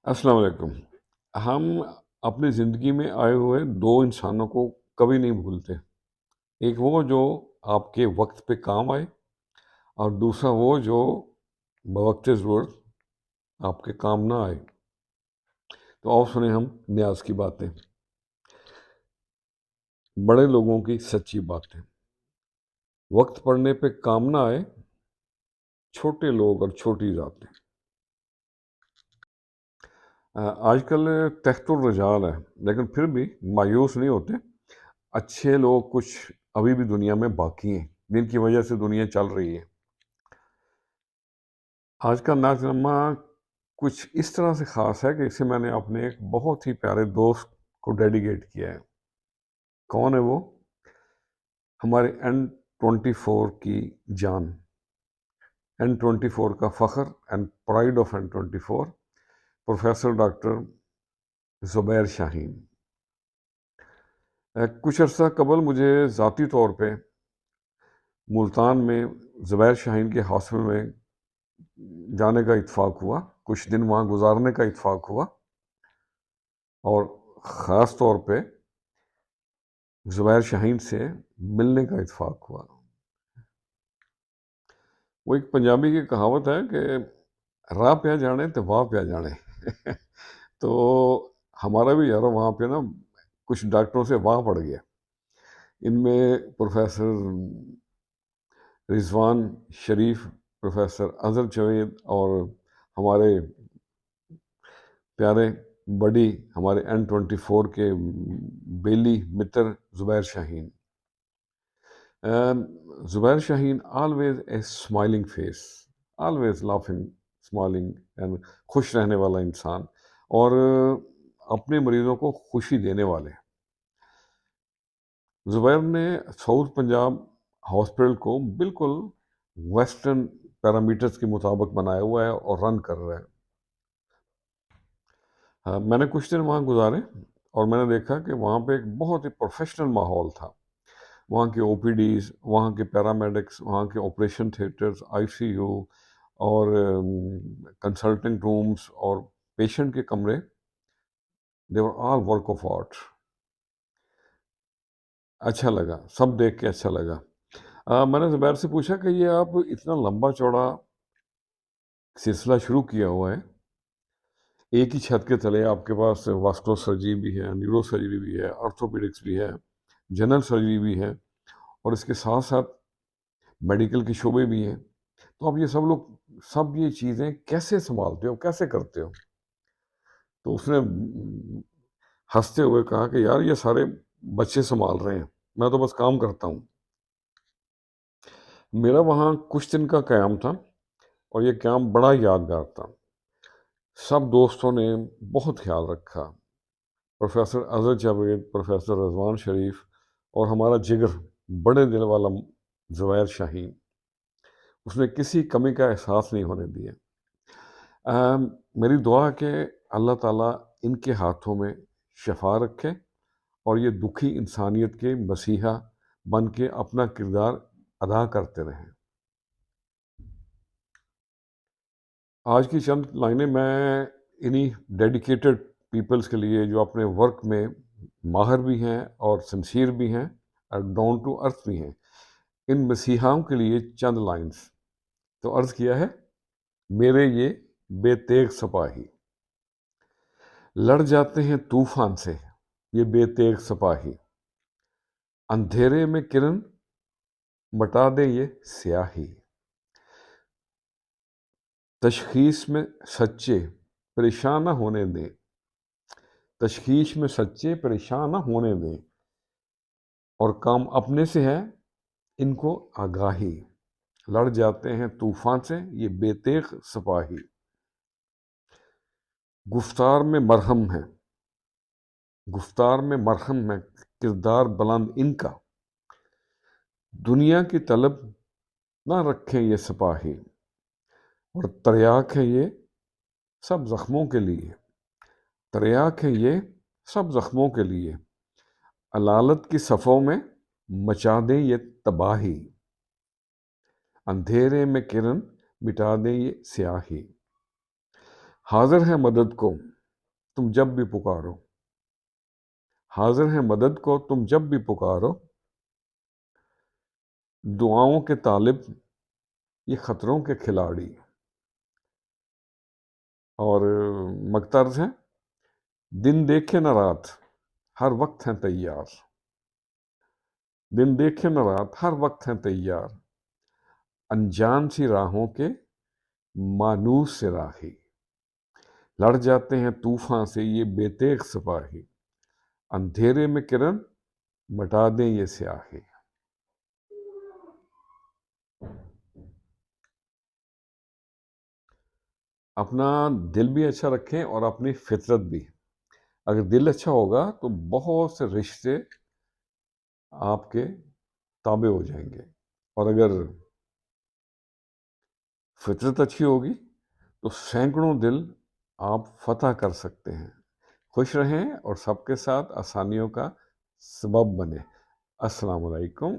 السلام علیکم۔ ہم اپنی زندگی میں آئے ہوئے دو انسانوں کو کبھی نہیں بھولتے۔ ایک وہ جو آپ کے وقت پہ کام آئے، اور دوسرا وہ جو بوقت ضرورت آپ کے کام نہ آئے۔ تو آؤ سنیں ہم نیاز کی باتیں، بڑے لوگوں کی سچی باتیں۔ وقت پڑنے پہ کام نہ آئے، چھوٹے لوگ اور چھوٹی ذاتیں۔ آج کل تخت الرجال ہے، لیکن پھر بھی مایوس نہیں ہوتے۔ اچھے لوگ کچھ ابھی بھی دنیا میں باقی ہیں، جن کی وجہ سے دنیا چل رہی ہے۔ آج کا ناظرنامہ کچھ اس طرح سے خاص ہے کہ اسے میں نے اپنے ایک بہت ہی پیارے دوست کو ڈیڈیکیٹ کیا ہے۔ کون ہے وہ؟ ہمارے N24 کی جان، N24 کا فخر and pride of N24، professor doctor Zubair Shaheen. کچھ عرصہ قبل مجھے ذاتی طور پہ ملتان میں زبیر شاہین کے ہاسپٹل میں جانے کا اتفاق ہوا، کچھ دن وہاں گزارنے کا اتفاق ہوا، اور خاص طور پہ زبیر شاہین سے ملنے کا اتفاق ہوا۔ وہ ایک پنجابی کی کہاوت ہے کہ راہ پہ جانے تو واہ پہ جانے۔ تو ہمارا بھی یار وہاں پہ نا کچھ ڈاکٹروں سے واہ پڑ گیا۔ ان میں پروفیسر رضوان شریف، پروفیسر اظہر جاوید، اور ہمارے پیارے بڑی ہمارے N24 کے بیلی متر Zubair Shaheen. Zubair Shaheen always a smiling face, always laughing, smiling and خوش رہنے والا انسان، اور اپنے مریضوں کو خوشی دینے والے۔ زبیر نے ساؤتھ پنجاب ہاسپٹل کو بالکل ویسٹرن پیرامیٹرز کے مطابق بنایا ہوا ہے اور رن کر رہا ہے۔ میں نے کچھ دن وہاں گزارے، اور میں نے دیکھا کہ وہاں پہ ایک بہت ہی پروفیشنل ماحول تھا۔ وہاں کے او پی ڈیز، وہاں کے پیرامیڈکس، وہاں کے operation theatres, I C U, اور کنسلٹنگ رومز، اور پیشنٹ کے کمرے، they were all work of art. اچھا لگا، سب دیکھ کے اچھا لگا۔ میں نے زبیر سے پوچھا کہ یہ آپ اتنا لمبا چوڑا سلسلہ شروع کیا ہوا ہے، ایک ہی چھت کے تلے آپ کے پاس واسکولر سرجری بھی ہے، نیورو سرجری بھی ہے، آرتھوپیڈکس بھی ہے، جنرل سرجری بھی ہے، اور اس کے ساتھ ساتھ میڈیکل کے شعبے بھی ہیں، تو آپ یہ سب یہ چیزیں کیسے سنبھالتے ہو، کیسے کرتے ہو؟ تو اس نے ہنستے ہوئے کہا کہ یار یہ سارے بچے سنبھال رہے ہیں، میں تو بس کام کرتا ہوں۔ میرا وہاں کچھ دن کا قیام تھا، اور یہ قیام بڑا یادگار تھا۔ سب دوستوں نے بہت خیال رکھا، پروفیسر اظہر جاوید، پروفیسر رضوان شریف، اور ہمارا جگر بڑے دل والا زبیر شاہین۔ اس نے کسی کمی کا احساس نہیں ہونے دیا۔ میری دعا ہے کہ اللہ تعالیٰ ان کے ہاتھوں میں شفا رکھے، اور یہ دکھی انسانیت کے مسیحا بن کے اپنا کردار ادا کرتے رہیں۔ آج کی چند لائنیں میں انہی ڈیڈیکیٹڈ پیپلز کے لیے جو اپنے ورک میں ماہر بھی ہیں اور سنسیئر بھی ہیں اور ڈاؤن ٹو ارتھ بھی ہیں، ان مسیحاؤں کے لیے چند لائنز۔ تو عرض کیا ہے، میرے یہ بے تیغ سپاہی لڑ جاتے ہیں طوفان سے، یہ بے تیغ سپاہی اندھیرے میں کرن مٹا دے یہ سیاہی، تشخیص میں سچے پریشان نہ ہونے دیں، تشخیص میں سچے پریشان نہ ہونے دیں، اور کام اپنے سے ہے ان کو آگاہی، لڑ جاتے ہیں طوفان سے یہ بے تیغ سپاہی، گفتار میں مرہم ہے، گفتار میں مرہم ہے، کردار بلند ان کا، دنیا کی طلب نہ رکھیں یہ سپاہی، اور تریاک ہے یہ سب زخموں کے لیے، تریاک ہے یہ سب زخموں کے لیے، علالت کی صفوں میں مچا دیں یہ تباہی، اندھیرے میں کرن مٹا دیں یہ سیاہی، حاضر ہے مدد کو تم جب بھی پکارو، حاضر ہے مدد کو تم جب بھی پکارو، دعاؤں کے طالب یہ خطروں کے کھلاڑی۔ اور مقطرز ہیں، دن دیکھے نہ رات ہر وقت ہیں تیار، دن دیکھے نہ رات ہر وقت ہیں تیار، انجان سی راہوں کے مانوس سے راہی، لڑ جاتے ہیں طوفان سے یہ بے تیغ سپاہی، اندھیرے میں کرن مٹا دیں یہ سیاہی۔ اپنا دل بھی اچھا رکھیں اور اپنی فطرت بھی۔ اگر دل اچھا ہوگا تو بہت سے رشتے آپ کے تابع ہو جائیں گے، اور اگر فطرت اچھی ہوگی تو سینکڑوں دل آپ فتح کر سکتے ہیں۔ خوش رہیں اور سب کے ساتھ آسانیوں کا سبب بنیں۔ السلام علیکم۔